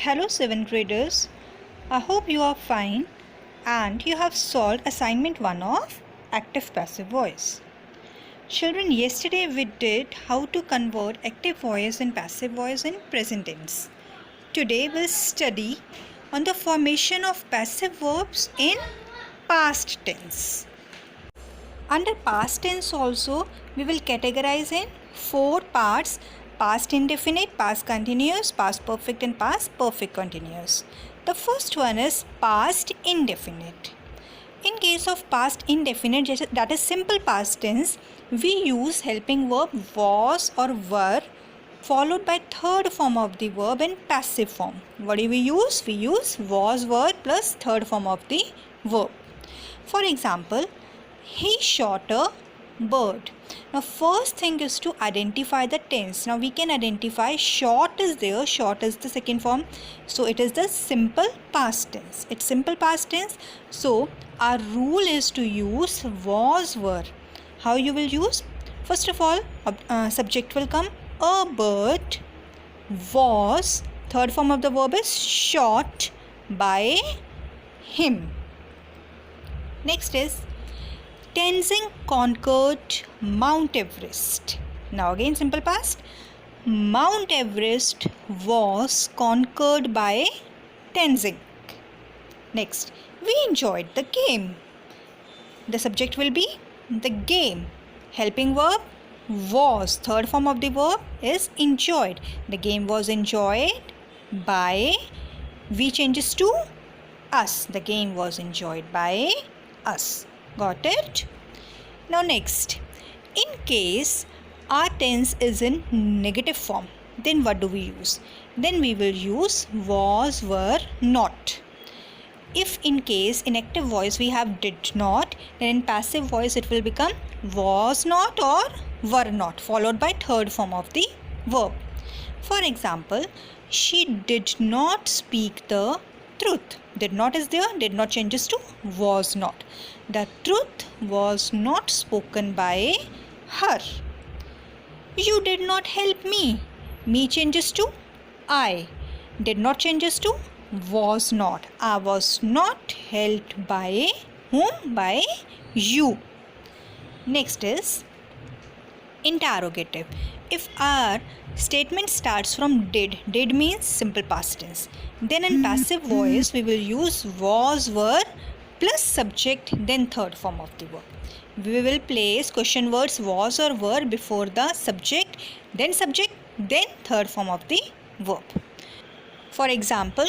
Hello 7th graders, I hope you are fine and you have solved assignment 1 of active passive voice. Children, yesterday we did how to convert active voice and passive voice in present tense. Today we'll study on the formation of passive verbs in past tense. Under past tense also we will categorize in 4 parts: past indefinite, past continuous, past perfect and past perfect continuous. The first one is past indefinite. In case of past indefinite, that is simple past tense, we use helping verb was or were followed by third form of the verb in passive form. What do we use? We use was, were plus third form of the verb. For example, he shot a bird. Now first thing is to identify the tense. Now we can identify shot is there, shot is the second form, so it is the simple past tense. It's simple past tense, so our rule is to use was, were. How you will use? First of all, subject will come, a bird was, third form of the verb is shot by him. Next is Tenzing conquered Mount Everest. Now again simple past. Mount Everest was conquered by Tenzing. Next, we enjoyed the game. The subject will be the game. Helping verb was. Third form of the verb is enjoyed. The game was enjoyed by. We changes to us. The game was enjoyed by us. Got it? Now next, in case our tense is in negative form, then what do we use? Then we will use was, were, not. If in case in active voice we have did not, then in passive voice it will become was not or were not followed by third form of the verb. For example, she did not speak the truth. Did not is there, did not changes to was not. The truth was not spoken by her. You did not help me. Me changes to I. Did not changes to was not. I was not helped by whom? By you. Next is interrogative. If our statement starts from did means simple past tense. Then in passive voice we will use was, were plus subject then third form of the verb. We will place question words was or were before the subject, then third form of the verb. For example,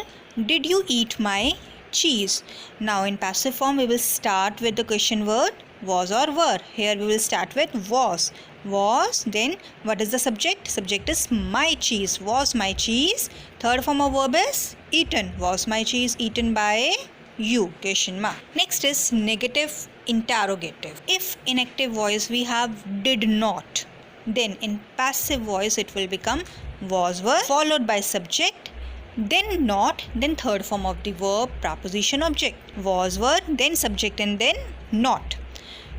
did you eat my cheese? Now in passive form we will start with the question word was or were. Here we will start with was. Was, then what is the subject? Subject is my cheese. Was my cheese. Third form of verb is eaten. Was my cheese eaten by you? Question mark. Next is negative interrogative. If in active voice we have did not, then in passive voice it will become was, were followed by subject, then not, then third form of the verb preposition object. Was, were, then subject and then not.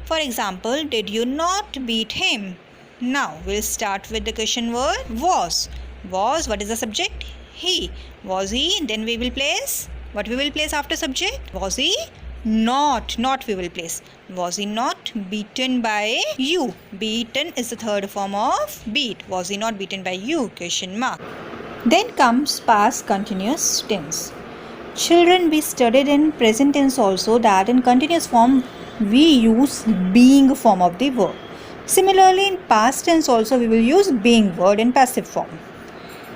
For example, did you not beat him? Now we'll start with the question word was. Was, what is the subject? He. Was he? Then we will place. What we will place after subject? Was he not? Not we will place. Was he not beaten by you? Beaten is the third form of beat. Was he not beaten by you? Question mark. Then comes past continuous tense. Children, we studied in present tense also that in continuous form we use being form of the verb. Similarly, in past tense also we will use being word in passive form.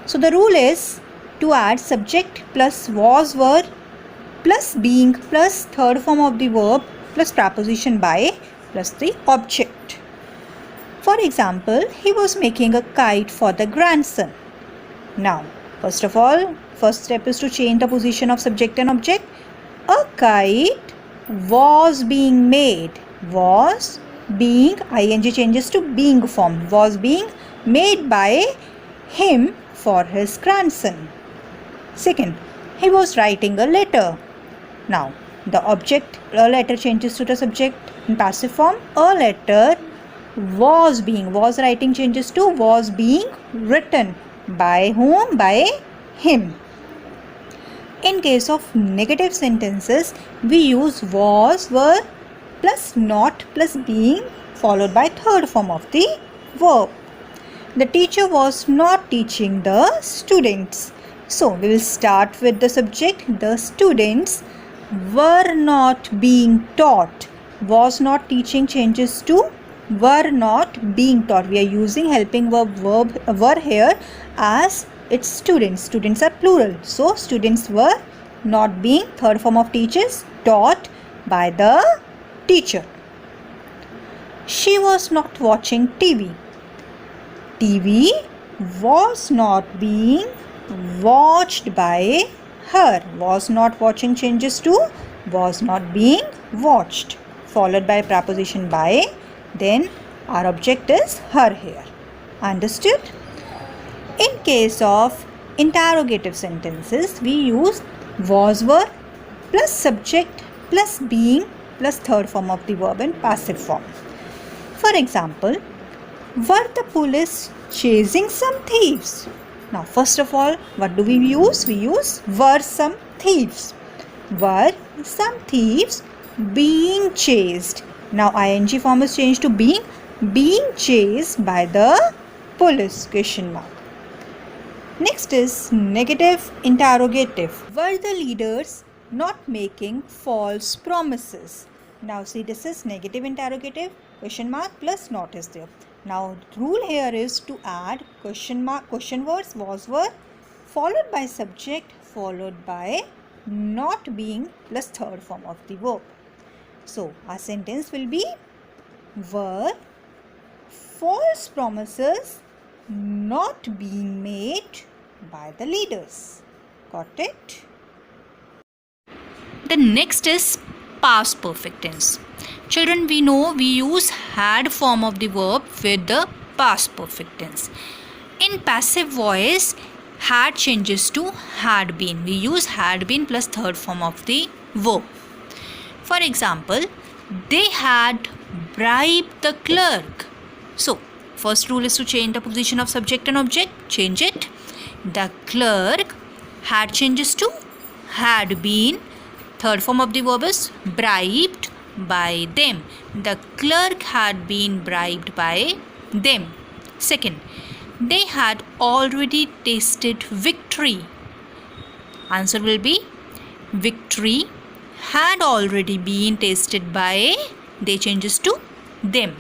So the rule is to add subject plus was, were plus being plus third form of the verb plus preposition by plus the object. For example, he was making a kite for the grandson. Now, first of all, first step is to change the position of subject and object. A kite was being made. Was being, ing changes to being form. Was being made by him for his grandson. Second, he was writing a letter. Now, the object, a letter changes to the subject in passive form. A letter was being, was writing changes to was being written. By whom? By him. In case of negative sentences, we use was, were plus not plus being followed by third form of the verb. The teacher was not teaching the students. So we will start with the subject. The students were not being taught. Was not teaching changes to were not being taught. We are using helping verb were here as its students. Students are plural. So students were not being third form of teachers taught by the teacher. She was not watching TV. TV was not being watched by her. Was not watching changes to was not being watched, followed by preposition by. Then our object is her here. Understood? In case of interrogative sentences, we use was, were plus subject plus being plus third form of the verb in passive form. For example, were the police chasing some thieves? Now, first of all, what do we use? We use were some thieves. Were some thieves being chased? Now, ing form is changed to being chased by the police, question mark. Next is negative interrogative. Were the leaders not making false promises? Now, see, this is negative interrogative, question mark plus not is there. Now, the rule here is to add question mark, question words, was, were, followed by subject, followed by not being plus third form of the verb. So, our sentence will be were false promises not being made by the leaders. Got it? The next is past perfect tense. Children, we know we use had form of the verb with the past perfect tense. In passive voice, had changes to had been. We use had been plus third form of the verb. For example, they had bribed the clerk. So, first rule is to change the position of subject and object. Change it. The clerk had changes to had been. Third form of the verb is bribed by them. The clerk had been bribed by them. Second, they had already tasted victory. Answer will be victory had already been tasted by, they changes to them.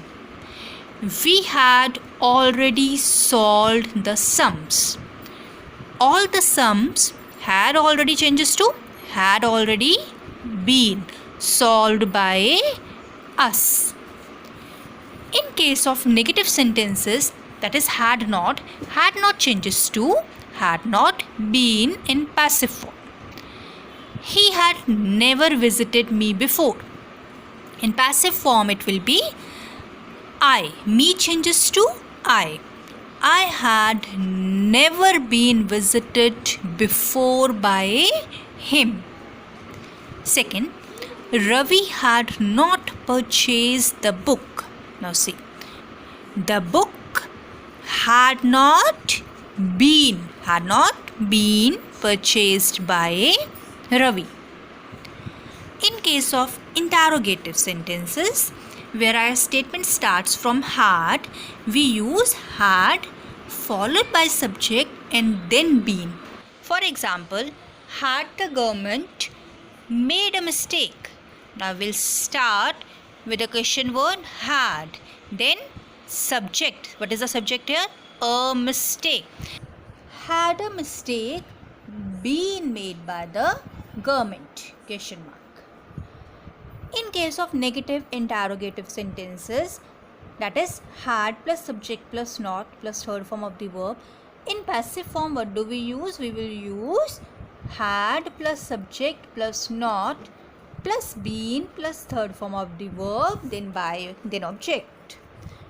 We had already solved the sums. All the sums had already changes to had already been solved by us. In case of negative sentences, that is had not changes to had not been in passive form. He had never visited me before. In passive form, it will be I. Me changes to I. I had never been visited before by him. Second, Ravi had not purchased the book. Now see, the book had not been purchased by Ravi. In case of interrogative sentences, where our statement starts from had, we use had followed by subject and then been. For example, had the government made a mistake? Now we'll start with the question word had, then subject. What is the subject here? A mistake. Had a mistake been made by the government? Question mark. In case of negative interrogative sentences, that is had plus subject plus not plus third form of the verb. In passive form, what do we use? We will use had plus subject plus not plus been plus third form of the verb, then by, then object.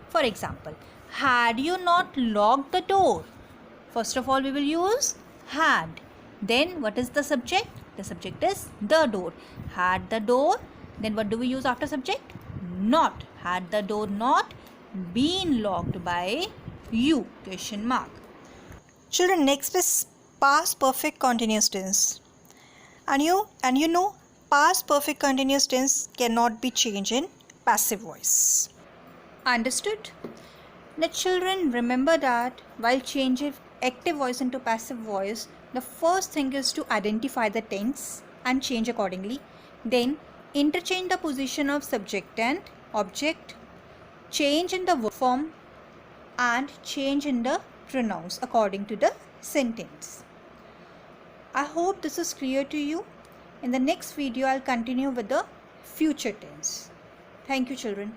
For example, had you not locked the door? First of all, we will use had. Then what is the subject? The subject is the door. Had the door. Then what do we use after subject? Not. Had the door not been locked by you? Question mark. Children, next is past perfect continuous tense. And you know, past perfect continuous tense cannot be changed in passive voice. Understood? The children remember that while changing active voice into passive voice, the first thing is to identify the tense and change accordingly. Then interchange the position of subject and object, change in the verb form, and change in the pronouns according to the sentence. I hope this is clear to you. In the next video, I'll continue with the future tense. Thank you, children.